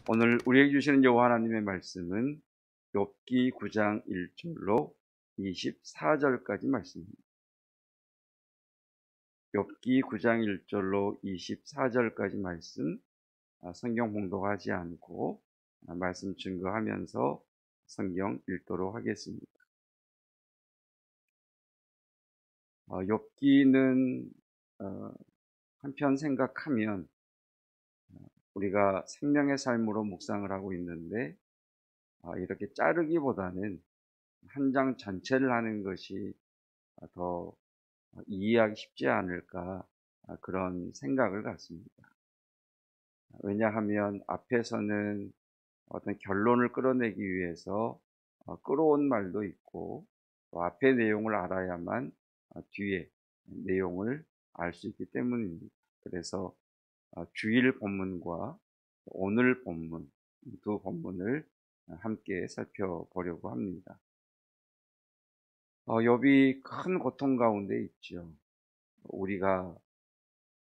오늘 우리에게 주시는 여호와 하나님의 말씀은 욥기 9장 1절로 24절까지 말씀입니다. 욥기 9장 1절로 24절까지 말씀 성경 봉독하지 않고 말씀 증거하면서 성경 읽도록 하겠습니다. 욥기는 한편 생각하면 우리가 생명의 삶으로 묵상을 하고 있는데 이렇게 자르기보다는 한 장 전체를 하는 것이 더 이해하기 쉽지 않을까 그런 생각을 갖습니다. 왜냐하면 앞에서는 어떤 결론을 끌어내기 위해서 끌어온 말도 있고 또 앞의 내용을 알아야만 뒤에 내용을 알 수 있기 때문입니다. 그래서 주일 본문과 오늘 본문 두 본문을 함께 살펴보려고 합니다. 욥이 큰 고통 가운데 있죠. 우리가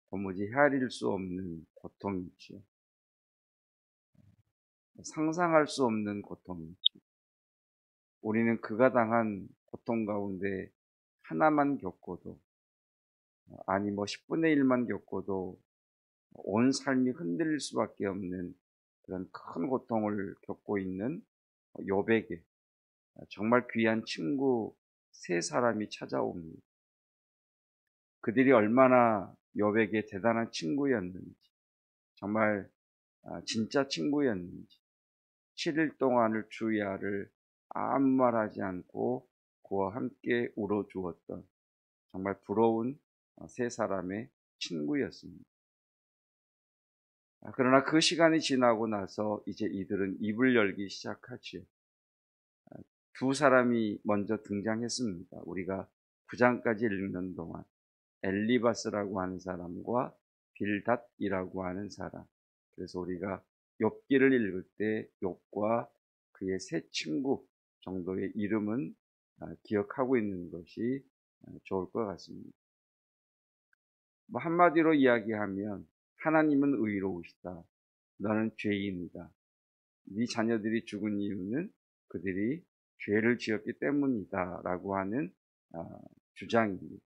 도무지 헤아릴 수 없는 고통이죠. 상상할 수 없는 고통이죠. 우리는 그가 당한 고통 가운데 하나만 겪어도 아니 10분의 1만 겪어도 온 삶이 흔들릴 수밖에 없는 그런 큰 고통을 겪고 있는 욥에게 정말 귀한 친구 세 사람이 찾아옵니다. 그들이 얼마나 욥에게 대단한 친구였는지, 정말 진짜 친구였는지 7일 동안을 주야를 아무 말하지 않고 그와 함께 울어주었던 정말 부러운 세 사람의 친구였습니다. 그러나 그 시간이 지나고 나서 이제 이들은 입을 열기 시작하죠. 두 사람이 먼저 등장했습니다. 우리가 9장까지 읽는 동안 엘리바스라고 하는 사람과 빌닷이라고 하는 사람. 그래서 우리가 욥기를 읽을 때 욥과 그의 세 친구 정도의 이름은 기억하고 있는 것이 좋을 것 같습니다. 한마디로 이야기하면 하나님은 의로우시다. 너는 죄인이다. 네 자녀들이 죽은 이유는 그들이 죄를 지었기 때문이다 라고 하는 주장입니다.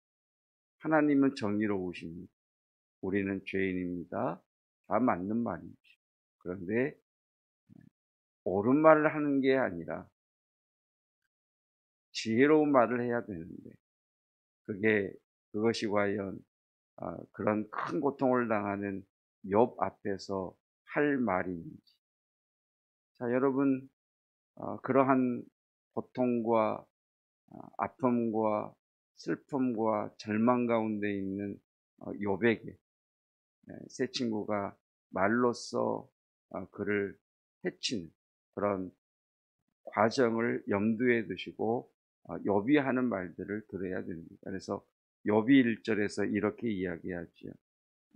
하나님은 정의로우십니다. 우리는 죄인입니다. 다 맞는 말이죠. 그런데 옳은 말을 하는 게 아니라 지혜로운 말을 해야 되는데 그것이 과연 그런 큰 고통을 당하는 욥 앞에서 할 말인지. 자, 여러분 그러한 고통과 아픔과 슬픔과 절망 가운데 있는 욥에게 세 친구가 말로써 그를 해치는 그런 과정을 염두에 두시고 욥이 하는 말들을 들어야 됩니다. 그래서 욥이 1절에서 이렇게 이야기하죠.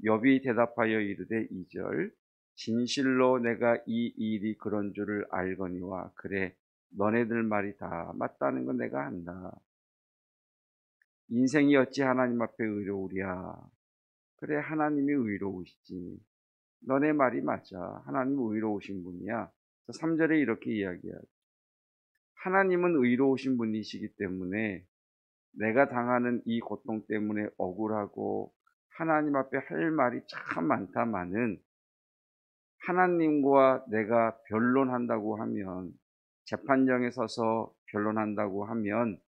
욥이 대답하여 이르되 2절 진실로 내가 이 일이 그런 줄을 알거니와 그래 너네들 말이 다 맞다는 건 내가 안다. 인생이 어찌 하나님 앞에 의로우랴. 그래 하나님이 의로우시지. 너네 말이 맞아. 하나님 의로우신 분이야. 3절에 이렇게 이야기하죠. 하나님은 의로우신 분이시기 때문에 내가 당하는 이 고통 때문에 억울하고 하나님 앞에 할 말이 참 많다마는 하나님과 내가 변론한다고 하면 재판정에 서서 변론한다고 하면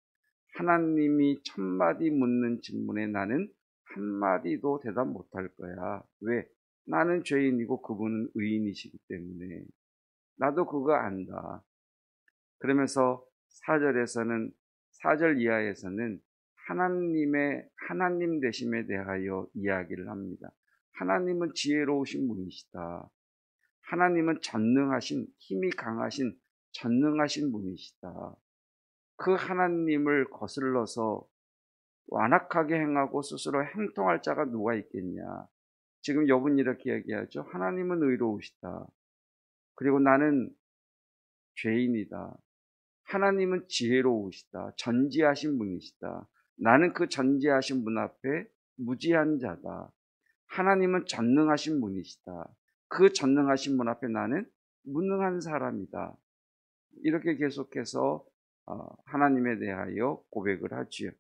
하나님이 1000마디 묻는 질문에 나는 한마디도 대답 못할 거야. 왜? 나는 죄인이고 그분은 의인이시기 때문에. 나도 그거 안다. 그러면서 4절 이하에서는 하나님 되심에 대하여 이야기를 합니다. 하나님은 지혜로우신 분이시다. 하나님은 전능하신, 힘이 강하신, 전능하신 분이시다. 그 하나님을 거슬러서 완악하게 행하고 스스로 행통할 자가 누가 있겠냐. 지금 욥은 이렇게 얘기하죠. 하나님은 의로우시다. 그리고 나는 죄인이다. 하나님은 지혜로우시다. 전지하신 분이시다. 나는 그 전지하신 분 앞에 무지한 자다. 하나님은 전능하신 분이시다. 그 전능하신 분 앞에 나는 무능한 사람이다. 이렇게 계속해서 하나님에 대하여 고백을 하지요.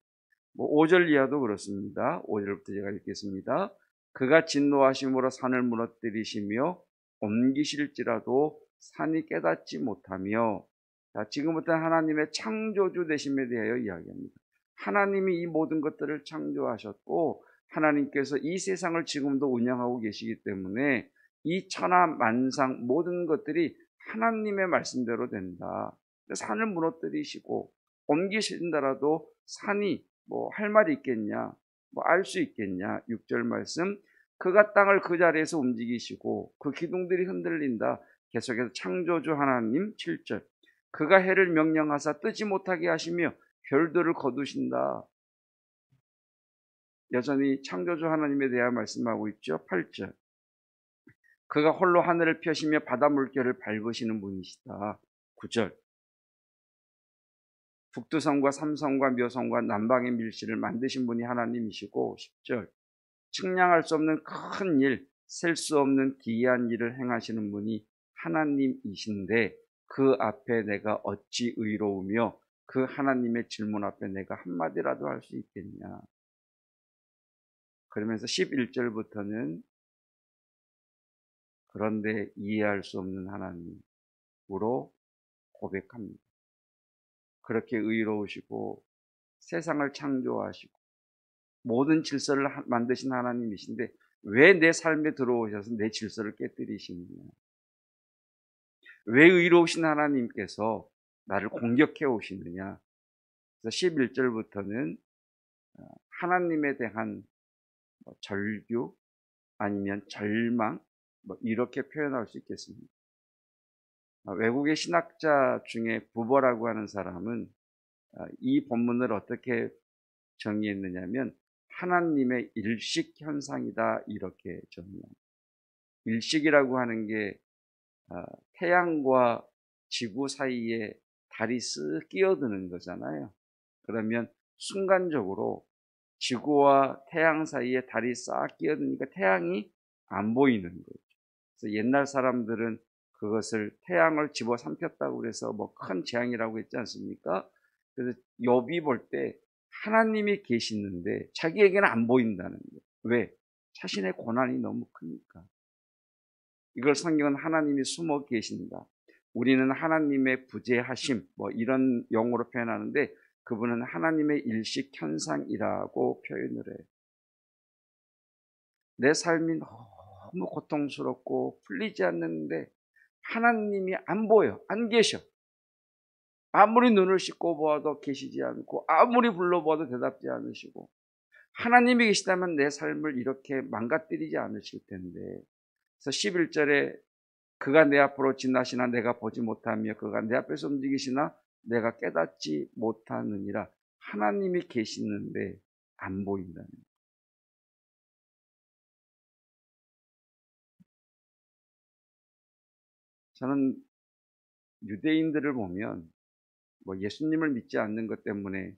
5절 이하도 그렇습니다. 5절부터 제가 읽겠습니다. 그가 진노하심으로 산을 무너뜨리시며 옮기실지라도 산이 깨닫지 못하며. 자, 지금부터 하나님의 창조주 되심에 대하여 이야기합니다. 하나님이 이 모든 것들을 창조하셨고 하나님께서 이 세상을 지금도 운영하고 계시기 때문에 이 천하 만상 모든 것들이 하나님의 말씀대로 된다. 산을 무너뜨리시고 옮기신다라도 산이 할 말이 있겠냐, 알 수 있겠냐. 6절 말씀, 그가 땅을 그 자리에서 움직이시고 그 기둥들이 흔들린다. 계속해서 창조주 하나님. 7절, 그가 해를 명령하사 뜨지 못하게 하시며 별들을 거두신다. 여전히 창조주 하나님에 대하여 말씀하고 있죠. 8절, 그가 홀로 하늘을 펴시며 바다 물결을 밟으시는 분이시다. 9절, 북두성과 삼성과 묘성과 남방의 밀실을 만드신 분이 하나님이시고. 10절, 측량할 수 없는 큰 일, 셀 수 없는 기이한 일을 행하시는 분이 하나님이신데 그 앞에 내가 어찌 의로우며 그 하나님의 질문 앞에 내가 한마디라도 할 수 있겠냐. 그러면서 11절부터는 그런데 이해할 수 없는 하나님으로 고백합니다. 그렇게 의로우시고 세상을 창조하시고 모든 질서를 만드신 하나님이신데 왜 내 삶에 들어오셔서 내 질서를 깨뜨리시느냐. 왜 의로우신 하나님께서 나를 공격해 오시느냐. 그래서 11절부터는 하나님에 대한 절규 아니면 절망 이렇게 표현할 수 있겠습니다. 외국의 신학자 중에 부버라고 하는 사람은 이 본문을 어떻게 정의했느냐면 하나님의 일식 현상이다 이렇게 정의합니다. 일식이라고 하는 게 태양과 지구 사이에 달이 쓱 끼어드는 거잖아요. 그러면 순간적으로 지구와 태양 사이에 달이 싹 끼어드니까 태양이 안 보이는 거죠. 그래서 옛날 사람들은 그것을 태양을 집어삼켰다고 그래서 큰 재앙이라고 했지 않습니까? 그래서 욥이 볼 때 하나님이 계시는데 자기에게는 안 보인다는 거예요. 왜? 자신의 고난이 너무 크니까. 이걸 성경은 하나님이 숨어 계신다. 우리는 하나님의 부재하심 이런 용어로 표현하는데 그분은 하나님의 일식 현상이라고 표현을 해요. 내 삶이 너무 고통스럽고 풀리지 않는데 하나님이 안 보여, 안 계셔. 아무리 눈을 씻고 보아도 계시지 않고 아무리 불러보아도 대답지 않으시고 하나님이 계시다면 내 삶을 이렇게 망가뜨리지 않으실 텐데. 그래서 11절에 그가 내 앞으로 지나시나 내가 보지 못하며 그가 내 앞에서 움직이시나 내가 깨닫지 못하느니라. 하나님이 계시는데 안 보인다는 거예요. 저는 유대인들을 보면 예수님을 믿지 않는 것 때문에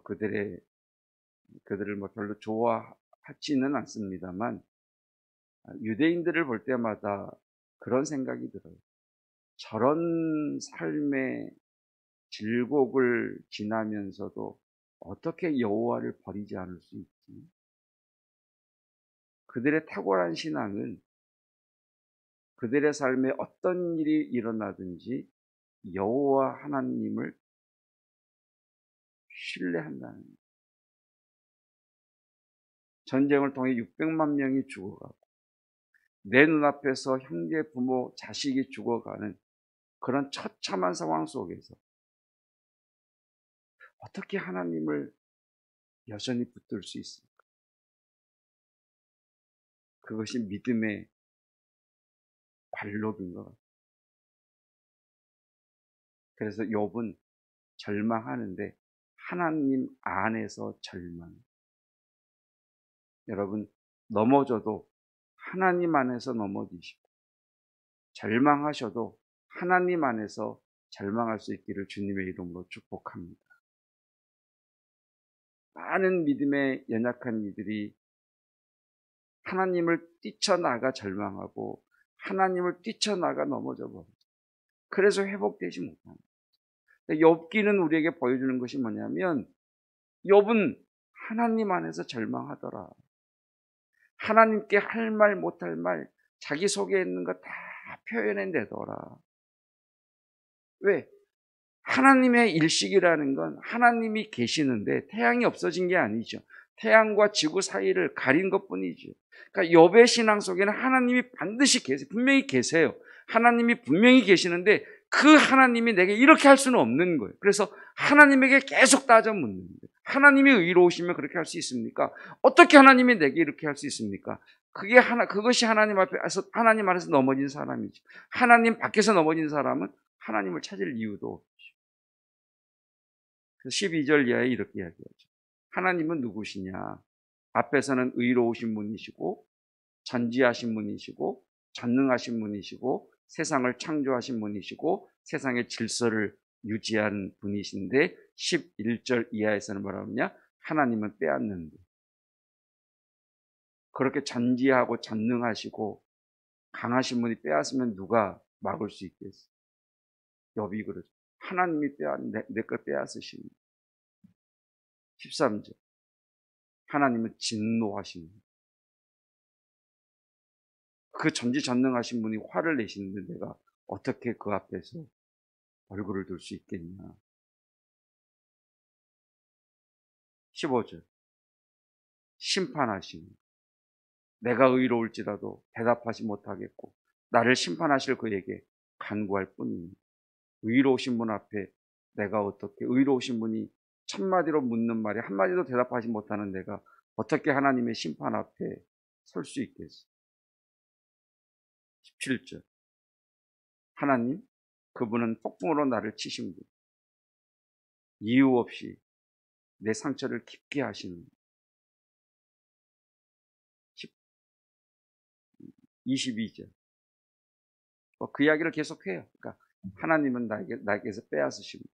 그들을 별로 좋아하지는 않습니다만 유대인들을 볼 때마다 그런 생각이 들어요. 저런 삶의 질곡을 지나면서도 어떻게 여호와를 버리지 않을 수 있지? 그들의 탁월한 신앙은 그들의 삶에 어떤 일이 일어나든지 여호와 하나님을 신뢰한다는 거예요. 전쟁을 통해 600만 명이 죽어가고 내 눈앞에서 형제, 부모, 자식이 죽어가는 그런 처참한 상황 속에서 어떻게 하나님을 여전히 붙들 수 있을까? 그것이 믿음의 관록인 것 같아요. 그래서 욥은 절망하는데 하나님 안에서 절망. 여러분 넘어져도 하나님 안에서 넘어지시고 절망하셔도 하나님 안에서 절망할 수 있기를 주님의 이름으로 축복합니다. 많은 믿음의 연약한 이들이 하나님을 뛰쳐나가 절망하고 하나님을 뛰쳐나가 넘어져 버려요. 그래서 회복되지 못합니다. 욥기는 우리에게 보여주는 것이 뭐냐면 욥은 하나님 안에서 절망하더라. 하나님께 할 말 못할 말 자기 속에 있는 거 다 표현해내더라. 왜? 하나님의 일식이라는 건 하나님이 계시는데 태양이 없어진 게 아니죠. 태양과 지구 사이를 가린 것뿐이죠. 그러니까 욥의 신앙 속에는 하나님이 반드시 계세요. 분명히 계세요. 하나님이 분명히 계시는데 그 하나님이 내게 이렇게 할 수는 없는 거예요. 그래서 하나님에게 계속 따져 묻는 거예요. 하나님이 의로우시면 그렇게 할 수 있습니까? 어떻게 하나님이 내게 이렇게 할 수 있습니까? 그것이 하나님 안에서 넘어진 사람이죠. 하나님 밖에서 넘어진 사람은 하나님을 찾을 이유도 12절 이하에 이렇게 이야기하죠. 하나님은 누구시냐? 앞에서는 의로우신 분이시고 전지하신 분이시고 전능하신 분이시고 세상을 창조하신 분이시고 세상의 질서를 유지한 분이신데 11절 이하에서는 뭐라고 하냐? 하나님은 빼앗는데. 그렇게 전지하고 전능하시고 강하신 분이 빼앗으면 누가 막을 수 있겠어요? 욥이 그러죠. 하나님이 내 걸 빼앗으시니. 13절. 하나님은 진노하십니다. 그 전지전능하신 분이 화를 내시는데 내가 어떻게 그 앞에서 얼굴을 들 수 있겠냐. 15절. 심판하시니. 내가 의로울지라도 대답하지 못하겠고 나를 심판하실 그에게 간구할 뿐이니. 의로우신 분 앞에 내가 어떻게, 의로우신 분이 천마디로 묻는 말에 한마디도 대답하지 못하는 내가 어떻게 하나님의 심판 앞에 설 수 있겠어? 17절. 하나님, 그분은 폭풍으로 나를 치신 분. 이유 없이 내 상처를 깊게 하시는 분. 22절. 그 이야기를 계속해요. 그러니까 하나님은 나에게서 빼앗으십니다.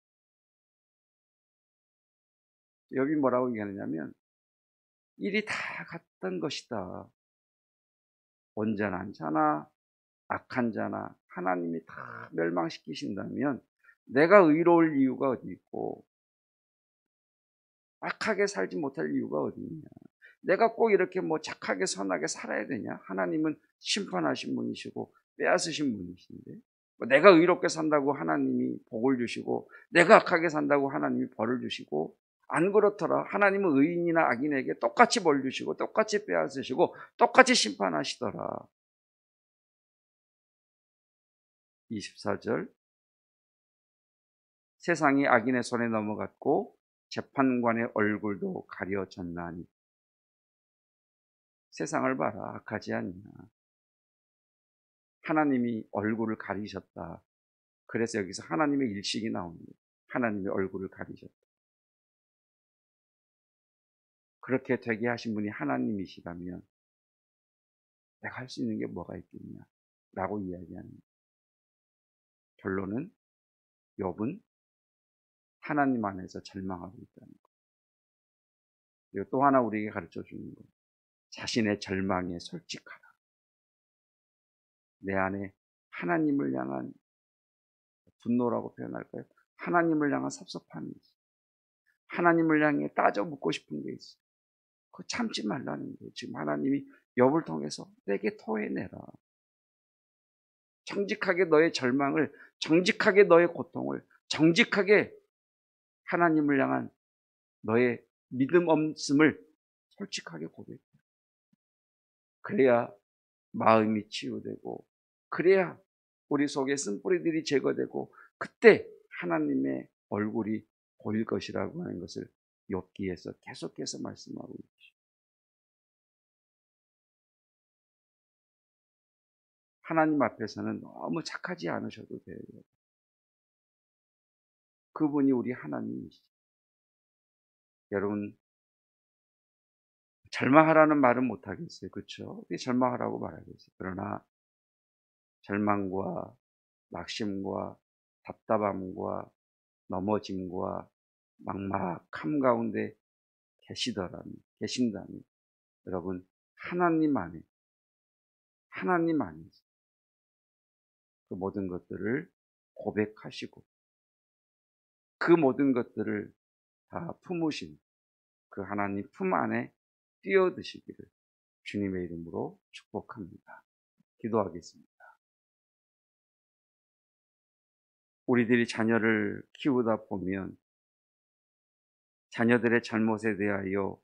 욥이 뭐라고 얘기하느냐면 일이 다 같던 것이다. 온전한 자나 악한 자나 하나님이 다 멸망시키신다면 내가 의로울 이유가 어디 있고 악하게 살지 못할 이유가 어디 있냐. 내가 꼭 이렇게 착하게 선하게 살아야 되냐. 하나님은 심판하신 분이시고 빼앗으신 분이신데 내가 의롭게 산다고 하나님이 복을 주시고 내가 악하게 산다고 하나님이 벌을 주시고 안 그렇더라. 하나님은 의인이나 악인에게 똑같이 벌 주시고 똑같이 빼앗으시고 똑같이 심판하시더라. 24절. 세상이 악인의 손에 넘어갔고 재판관의 얼굴도 가려졌나니. 세상을 봐라. 악하지 않냐. 하나님이 얼굴을 가리셨다. 그래서 여기서 하나님의 일식이 나옵니다. 하나님의 얼굴을 가리셨다. 그렇게 되게 하신 분이 하나님이시라면 내가 할 수 있는 게 뭐가 있겠냐 라고 이야기합니다. 결론은 욥은 하나님 안에서 절망하고 있다는 것. 그리고 또 하나 우리에게 가르쳐 주는 것. 자신의 절망에 솔직하라. 내 안에 하나님을 향한 분노라고 표현할까요? 하나님을 향한 섭섭함이 있어. 하나님을 향해 따져 묻고 싶은 게 있어. 그거 참지 말라는 거예요. 지금 하나님이 욥을 통해서 내게 토해내라. 정직하게 너의 절망을, 정직하게 너의 고통을, 정직하게 하나님을 향한 너의 믿음 없음을 솔직하게 고백해. 그래야 마음이 치유되고, 그래야 우리 속에 쓴뿌리들이 제거되고, 그때 하나님의 얼굴이 보일 것이라고 하는 것을 욥기에서 계속해서 말씀하고 있죠. 하나님 앞에서는 너무 착하지 않으셔도 돼요. 그분이 우리 하나님이시죠. 여러분, 절망하라는 말은 못하겠어요. 그렇죠? 절망하라고 말하겠어요. 그러나 절망과 낙심과 답답함과 넘어짐과 막막함 가운데 계신다면 여러분 하나님 안에 그 모든 것들을 고백하시고 그 모든 것들을 다 품으신 그 하나님 품 안에 뛰어드시기를 주님의 이름으로 축복합니다. 기도하겠습니다. 우리들이 자녀를 키우다 보면 자녀들의 잘못에 대하여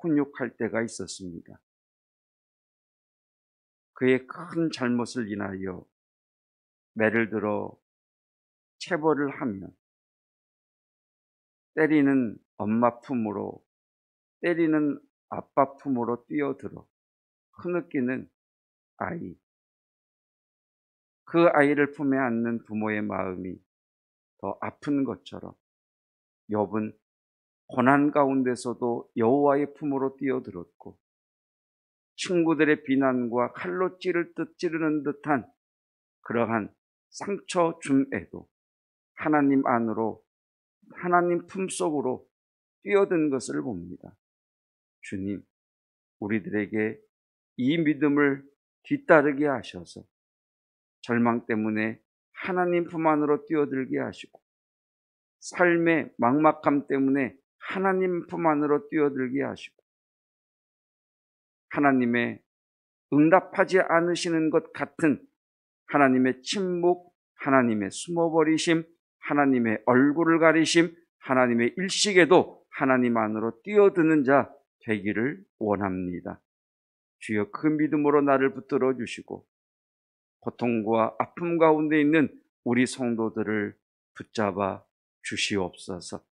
훈육할 때가 있었습니다. 그의 큰 잘못을 인하여 매를 들어 체벌을 하면 때리는 엄마 품으로 때리는 아빠 품으로 뛰어들어 흐느끼는 아이, 그 아이를 품에 안는 부모의 마음이 더 아픈 것처럼 욥은 고난 가운데서도 여호와의 품으로 뛰어들었고 친구들의 비난과 칼로 찌르는 듯한 그러한 상처 줌에도 하나님 안으로 하나님 품속으로 뛰어든 것을 봅니다. 주님, 우리들에게 이 믿음을 뒤따르게 하셔서 절망 때문에 하나님 품 안으로 뛰어들게 하시고 삶의 막막함 때문에 하나님 품 안으로 뛰어들게 하시고 하나님의 응답하지 않으시는 것 같은 하나님의 침묵, 하나님의 숨어버리심, 하나님의 얼굴을 가리심, 하나님의 일식에도 하나님 안으로 뛰어드는 자 되기를 원합니다. 주여 그 믿음으로 나를 붙들어 주시고 고통과 아픔 가운데 있는 우리 성도들을 붙잡아 주시옵소서.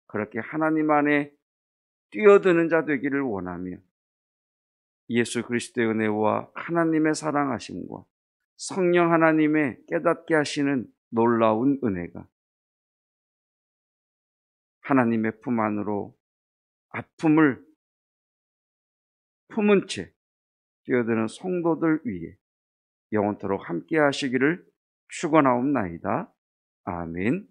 그렇게 하나님 안에 뛰어드는 자 되기를 원하며 예수 그리스도의 은혜와 하나님의 사랑하심과 성령 하나님의 깨닫게 하시는 놀라운 은혜가 하나님의 품 안으로 아픔을 품은 채 뛰어드는 성도들 위에 영원토록 함께 하시기를 축원하옵나이다. 아멘.